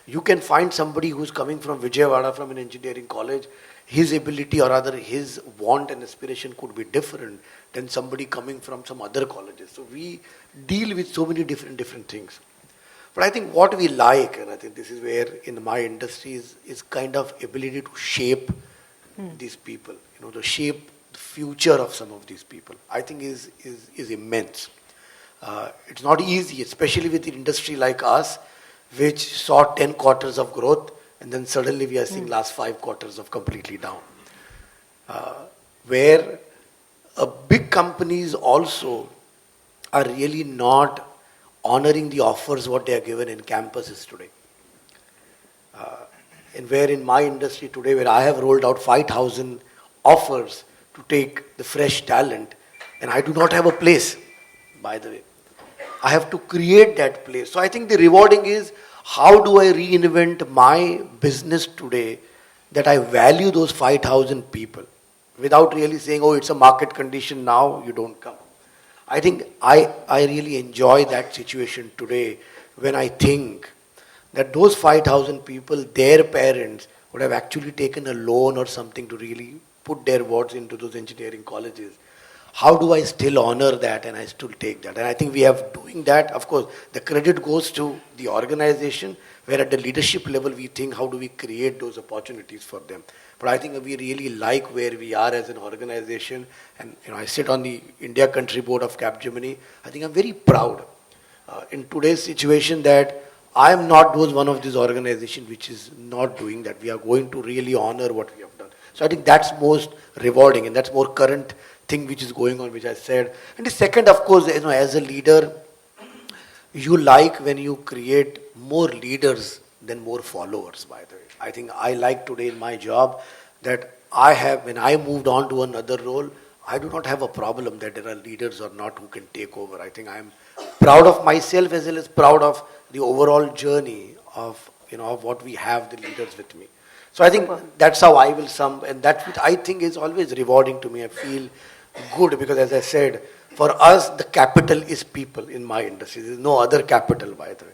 You can find somebody who's coming from Vijayawada from an engineering college, his ability or rather his want and aspiration could be different than somebody coming from some other colleges. So we deal with so many different things. But I think what we like, and I think this is where in my industry is kind of ability to shape these people, to shape the future of some of these people, I think is immense. It's not easy, especially with an industry like us, which saw 10 quarters of growth, and then suddenly we are seeing last 5 quarters of completely down. Where big companies also are really not honoring the offers what they are given in campuses today. And where in my industry today, where I have rolled out 5,000 offers to take the fresh talent, and I do not have a place, by the way. I have to create that place. So I think the rewarding is, how do I reinvent my business today that I value those 5,000 people without really saying, oh, it's a market condition now, you don't come. I think I really enjoy that situation today when I think that those 5,000 people, their parents would have actually taken a loan or something to really put their wards into those engineering colleges. How do I still honor that and I still take that? And I think we have doing that. Of course, the credit goes to the organization, where at the leadership level we think how do we create those opportunities for them. But I think we really like where we are as an organization. And I sit on the India Country Board of Capgemini. I think I'm very proud in today's situation that I am not one of these organizations which is not doing that. We are going to really honor what we have done. So I think that's most rewarding, and that's more current thing which is going on, which I said. And the second, of course, as a leader, you like when you create more leaders than more followers, by the way. I think I like today in my job that when I moved on to another role, I do not have a problem that there are leaders or not who can take over. I think I'm proud of myself as well as proud of the overall journey of, of what we have, the leaders with me. So I think that's how I will sum, and that's what I think is always rewarding to me. I feel good because, as I said, for us, the capital is people in my industry. There's no other capital, by the way.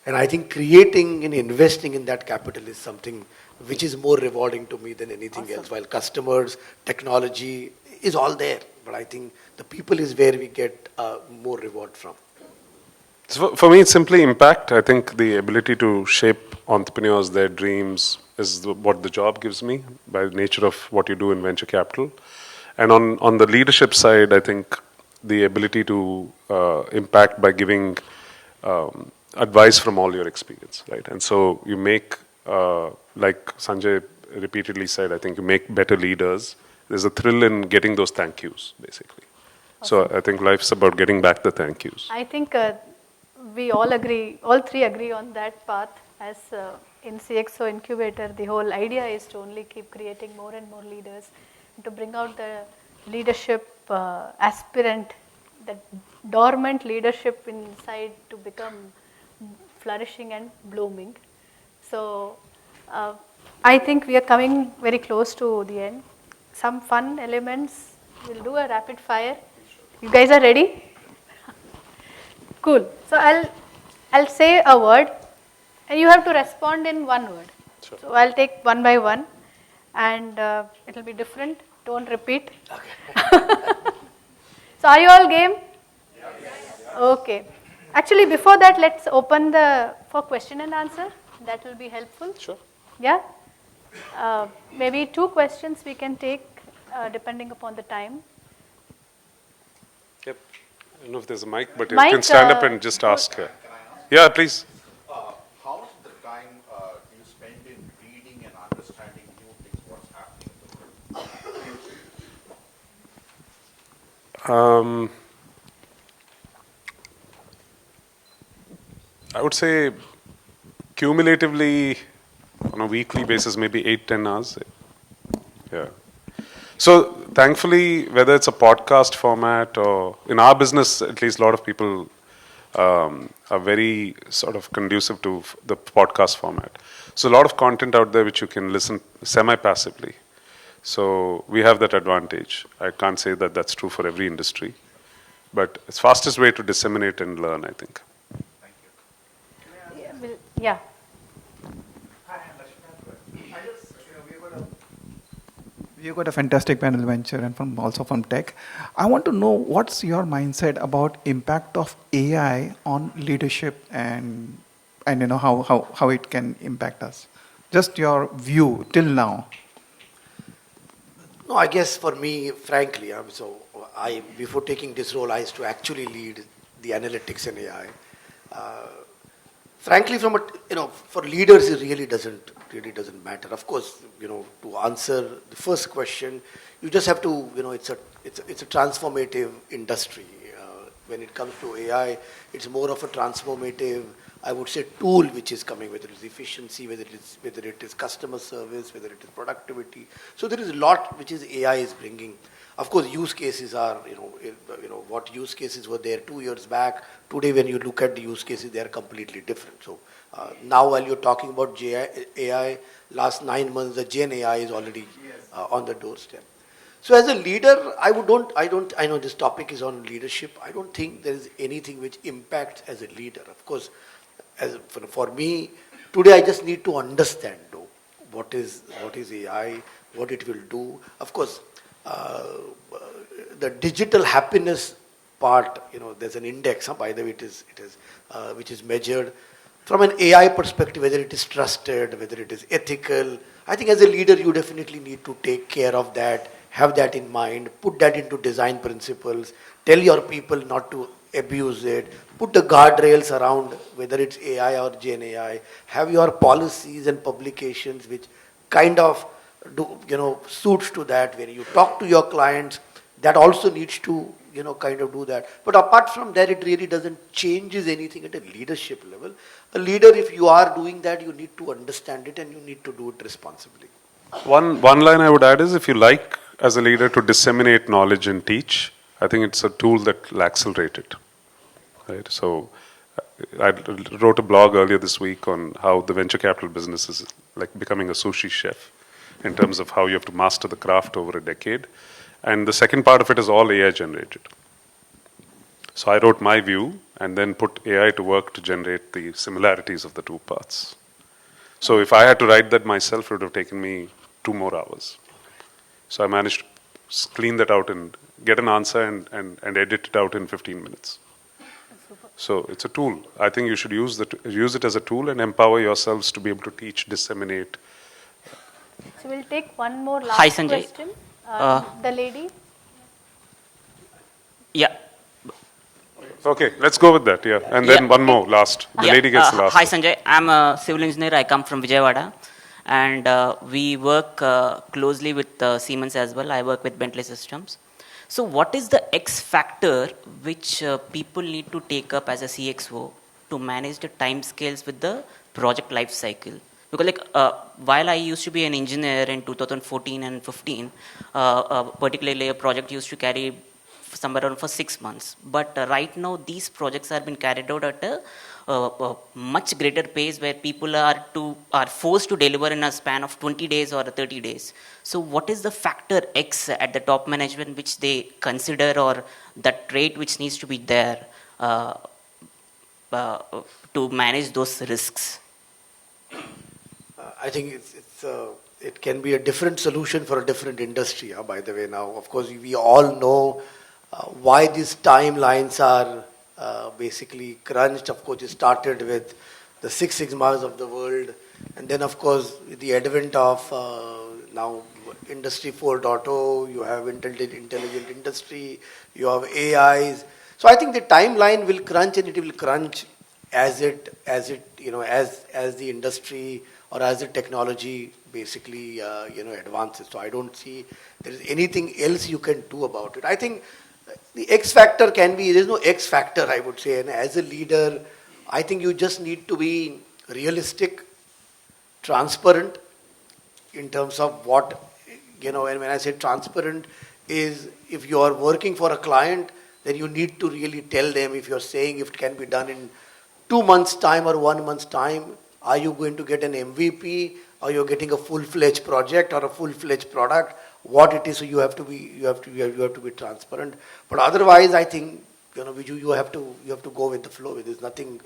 And I think creating and investing in that capital is something which is more rewarding to me than anything else. While customers, technology is all there, but I think the people is where we get more reward from. So for me, it's simply impact. I think the ability to shape entrepreneurs, their dreams, is what the job gives me by nature of what you do in venture capital. And on the leadership side, I think the ability to impact by giving advice from all your experience, right? And so you make, like Sanjay repeatedly said, I think you make better leaders. There's a thrill in getting those thank yous, basically. Awesome. So I think life's about getting back the thank yous. I think we all three agree on that path. As in CXO Incubator, the whole idea is to only keep creating more and more leaders, and to bring out the leadership aspirant, that dormant leadership inside to become flourishing and blooming. So I think we are coming very close to the end. Some fun elements. We'll do a rapid fire. You guys are ready? Cool. So I'll say a word, and you have to respond in one word. Sure. So I'll take one by one, and it'll be different. Don't repeat. So are you all game? Yes. Okay. Actually, before that, let's open for question and answer. That will be helpful. Sure. Yeah. Maybe 2 questions we can take depending upon the time. Yep. I don't know if there's a mic, but you Mic, can stand up and just ask her. Yeah, please. How's the time you spend in reading and understanding new things, what's happening in the world? I would say cumulatively on a weekly basis, maybe 8-10 hours. Yeah. So thankfully, whether it's a podcast format or in our business, at least a lot of people are very sort of conducive to the podcast format. So a lot of content out there which you can listen semi-passively. So we have that advantage. I can't say that that's true for every industry, but it's fastest way to disseminate and learn, I think. Yeah. You've got a fantastic panel venture and also from tech. I want to know what's your mindset about impact of AI on leadership and how it can impact us. Just your view till now. No, I guess for me, frankly, before taking this role, I used to actually lead the analytics in AI. Frankly, for leaders, it really doesn't matter. Of course, to answer the first question, you just have to, it's a transformative industry. When it comes to AI, it's more of a transformative, I would say, tool which is coming, whether it's efficiency, whether it is customer service, whether it is productivity. So there is a lot which is AI is bringing. Of course, use cases are, what use cases were there 2 years back. Today, when you look at the use cases, they are completely different. So now, while you're talking about AI, last 9 months, the Gen AI is already on the doorstep. So as a leader, I know this topic is on leadership. I don't think there is anything which impacts as a leader. Of course, for me, today I just need to understand though, what is AI, what it will do. Of course, the digital happiness part, there's an index, by the way, which is measured from an AI perspective, whether it is trusted, whether it is ethical. I think as a leader, you definitely need to take care of that, have that in mind, put that into design principles, tell your people not to abuse it, put the guardrails around whether it's AI or Gen AI, have your policies and publications which kind of suits to that. When you talk to your clients, that also needs to, kind of do that. But apart from that, it really doesn't changes anything at a leadership level. A leader, if you are doing that, you need to understand it and you need to do it responsibly. One line I would add is if you like, as a leader, to disseminate knowledge and teach, I think it's a tool that will accelerate it. Right? So I wrote a blog earlier this week on how the venture capital business is like becoming a sushi chef in terms of how you have to master the craft over a decade. And the second part of it is all AI generated. So I wrote my view and then put AI to work to generate the similarities of the two parts. So if I had to write that myself, it would have taken me 2 more hours. So I managed to clean that out and get an answer and edit it out in 15 minutes. So it's a tool. I think you should use it as a tool and empower yourselves to be able to teach, disseminate. So we'll take one more last Hi, Sanjay. question. The lady. Yeah. Okay, let's go with that, yeah. And then one more, last. The lady gets the last. Hi, Sanjay. I'm a civil engineer. I come from Vijayawada. And we work closely with Siemens as well. I work with Bentley Systems. So what is the X factor which people need to take up as a CXO to manage the time scales with the project life cycle? Because while I used to be an engineer in 2014 and 15, particularly a project used to carry somewhere around for 6 months. But right now these projects have been carried out at much greater pace where people are forced to deliver in a span of 20 days or 30 days. So what is the factor X at the top management which they consider, or that trait which needs to be there uh, to manage those risks? I think it can be a different solution for a different industry, by the way. Now, of course, we all know why these timelines are basically crunched. Of course, it started with the Six Sigmas of the world. And then, of course, with the advent of now Industry 4.0, you have intelligent industry, you have AIs. So I think the timeline will crunch, and it will crunch as the industry or as the technology basically advances. So I don't see there is anything else you can do about it. I think the X factor can be, there's no X factor, I would say. And as a leader, I think you just need to be realistic, transparent in terms of what, and when I say transparent is, if you are working for a client, then you need to really tell them, if you're saying if it can be done in 2 months' time or 1 month's time, are you going to get an MVP, or you're getting a full-fledged project or a full-fledged product, what it is. So you have to be transparent. But otherwise, I think, you have to go with the flow. There's nothing,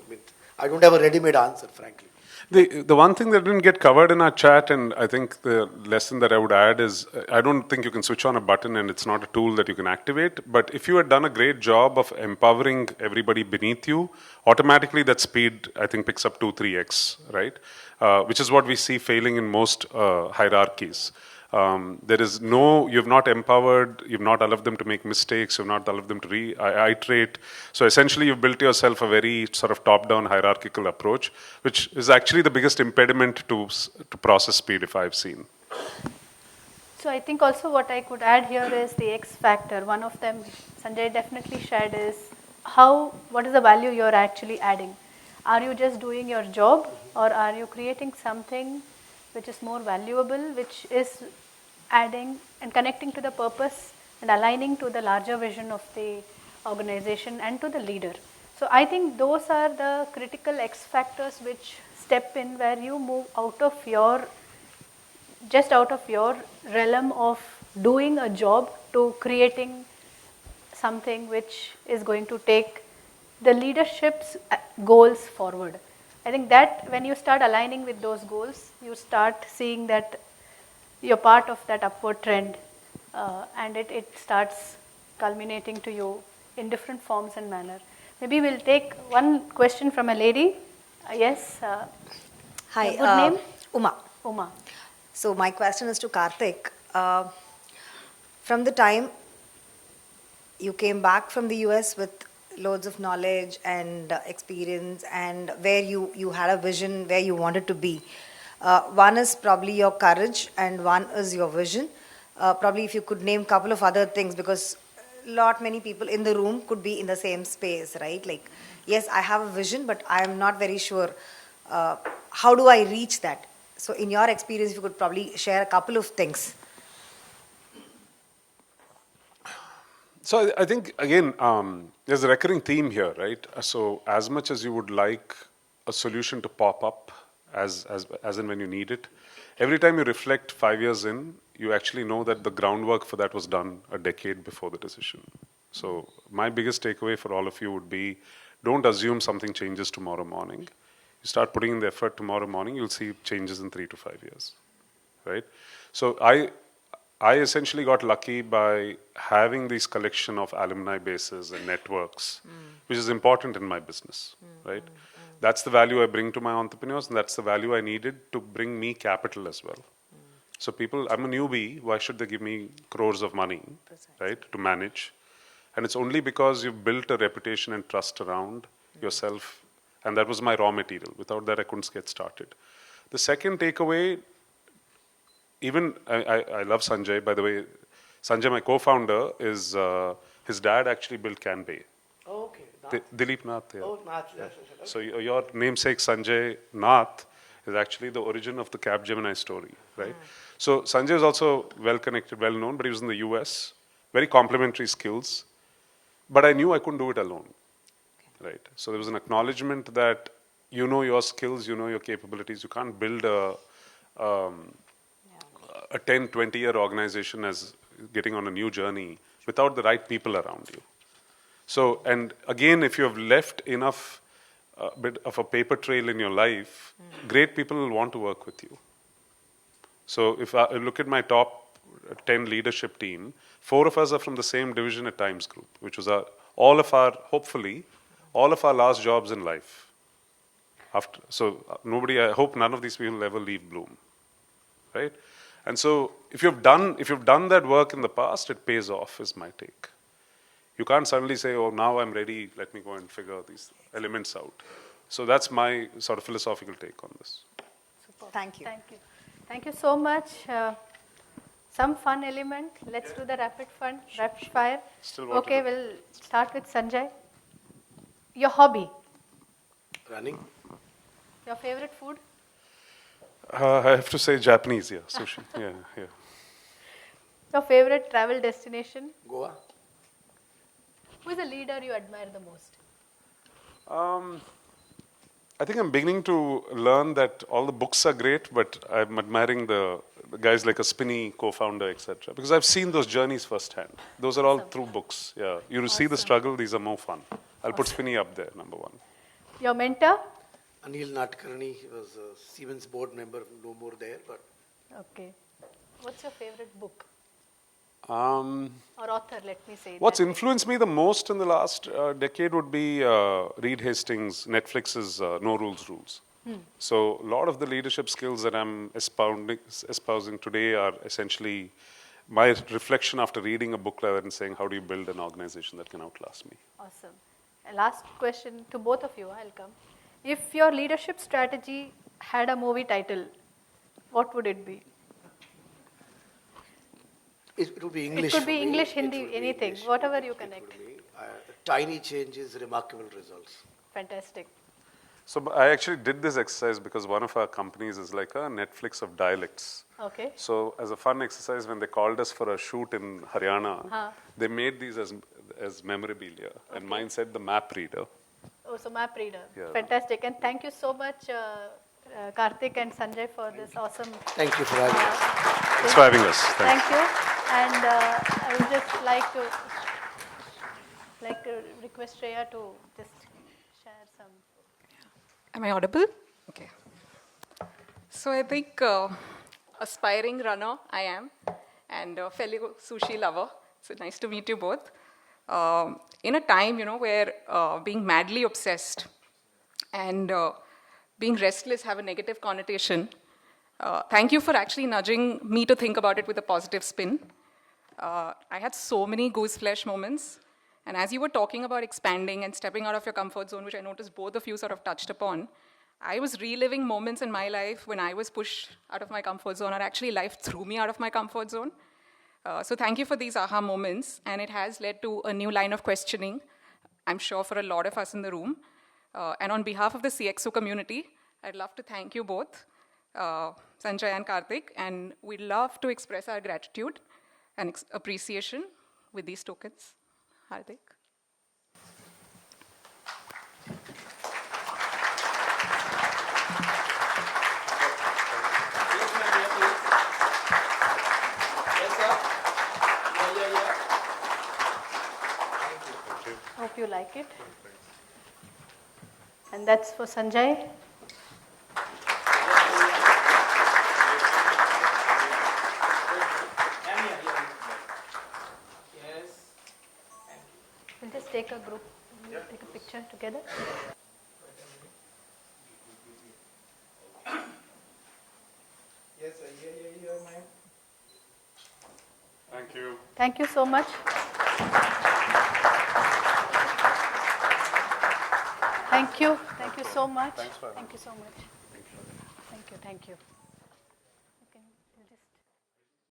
I don't have a ready-made answer, frankly. The one thing that didn't get covered in our chat, and I think the lesson that I would add is, I don't think you can switch on a button and it's not a tool that you can activate. But if you had done a great job of empowering everybody beneath you, automatically that speed, I think, picks up 2-3x, right? Which is what we see failing in most hierarchies. There is you've not empowered, you've not allowed them to make mistakes, you've not allowed them to iterate. So essentially you've built yourself a very sort of top-down hierarchical approach, which is actually the biggest impediment to process speed, if I've seen. So I think also what I could add here is the X factor. One of them, Sanjay definitely shared, is what is the value you're actually adding? Are you just doing your job, or are you creating something which is more valuable, which is adding and connecting to the purpose and aligning to the larger vision of the organization and to the leader? So I think those are the critical X factors which step in, where you move out of your realm of doing a job to creating something which is going to take the leadership's goals forward. I think that when you start aligning with those goals, you start seeing that you're part of that upward trend, and it starts culminating to you in different forms and manner. Maybe we'll take one question from a lady. Yes. Hi. Your good name? Uma. Uma. So my question is to Karthik. From the time you came back from the US with loads of knowledge and experience, and where you had a vision where you wanted to be. One is probably your courage, and one is your vision. Probably if you could name a couple of other things, because many people in the room could be in the same space, right? Like, yes, I have a vision, but I am not very sure how do I reach that. So in your experience, you could probably share a couple of things. So I think, again, there's a recurring theme here, right? So as much as you would like a solution to pop up as and when you need it, every time you reflect 5 years in, you actually know that the groundwork for that was done a decade before the decision. So my biggest takeaway for all of you would be, don't assume something changes tomorrow morning. You start putting in the effort tomorrow morning, you'll see changes in 3 to 5 years, right? So I essentially got lucky by having this collection of alumni bases and networks, which is important in my business, right? That's the value I bring to my entrepreneurs, and that's the value I needed to bring me capital as well. So people, I'm a newbie, why should they give me crores of money, right, to manage? And it's only because you've built a reputation and trust around yourself, and that was my raw material. Without that, I couldn't get started. The second takeaway, even, I love Sanjay, by the way. Sanjay, my co-founder, is his dad actually built Canbay. Oh, okay. Dilip Nath. Yeah. Oh, Nath. Yes. So your namesake Sanjay Nath is actually the origin of the Capgemini story, right? So Sanjay is also well connected, well known, but he was in the US. Very complementary skills. But I knew I couldn't do it alone. right? So there was an acknowledgement that you know your skills, you know your capabilities. You can't build a 10, 20-year organization as getting on a new journey without the right people around you. So, and again, if you have left enough bit of a paper trail in your life, great people will want to work with you. So if I look at my top 10 leadership team, 4 of us are from the same division at Times Group, which was hopefully, all of our last jobs in life. I hope none of these people will ever leave Blume, right? And so if you've done that work in the past, it pays off, is my take. You can't suddenly say, oh, now I'm ready, let me go and figure these elements out. So that's my sort of philosophical take on this. Super. Thank you. Thank you. Thank you so much. Some fun element. Let's do the rapid fire. Okay, we'll start with Sanjay. Your hobby? Running. Your favorite food? I have to say Japanese, yeah, sushi. yeah. Your favorite travel destination? Goa. Who is the leader you admire the most? I think I'm beginning to learn that all the books are great, but I'm admiring the guys like a Spinney co-founder, etc. Because I've seen those journeys firsthand. Those are all through books. Yeah, you see the struggle. These are more fun. I'll put Spinney up there, number 1. Your mentor? Anil Natkarni, he was a Siemens board member, no more there, but. Okay. What's your favorite book? Um, Or author, let me say. What's influenced me the most in the last decade would be Reed Hastings, Netflix's No Rules Rules. So a lot of the leadership skills that I'm espousing today are essentially my reflection after reading a book rather than saying, how do you build an organization that can outlast me? Awesome. And last question to both of you, I'll come. If your leadership strategy had a movie title, what would it be? It would be English. It could be for me. English, It Hindi, would be anything, English. whatever you It would connect. be, tiny changes, remarkable results. Fantastic. So I actually did this exercise because one of our companies is like a Netflix of dialects. Okay. So as a fun exercise, when they called us for a shoot in Haryana, they made these as memorabilia, and mine said the map reader. Oh, so map reader. Yeah. Fantastic. And thank you so much, Karthik and Sanjay, for this awesome. Thank you for having us. Thanks for having us. Thank you. And I would just like to request Shreya to just share some. Am I audible? Okay. So I think aspiring runner I am, and a fellow sushi lover. So nice to meet you both. In a time, where being madly obsessed and being restless have a negative connotation, thank you for actually nudging me to think about it with a positive spin. I had so many gooseflesh moments. And as you were talking about expanding and stepping out of your comfort zone, which I noticed both of you sort of touched upon, I was reliving moments in my life when I was pushed out of my comfort zone, or actually life threw me out of my comfort zone. So thank you for these aha moments, and it has led to a new line of questioning, I'm sure for a lot of us in the room. And on behalf of the CXO community, I'd love to thank you both, Sanjay and Karthik, and we'd love to express our gratitude and appreciation with these tokens. Hardik. Hope you like it. And that's for Sanjay. We'll just take a group, take a picture together. Yes, ma'am. Thank you. Thank you so much. Thank you. Thank you so much. Thanks for having Thank you so much. Thank you. Thank you.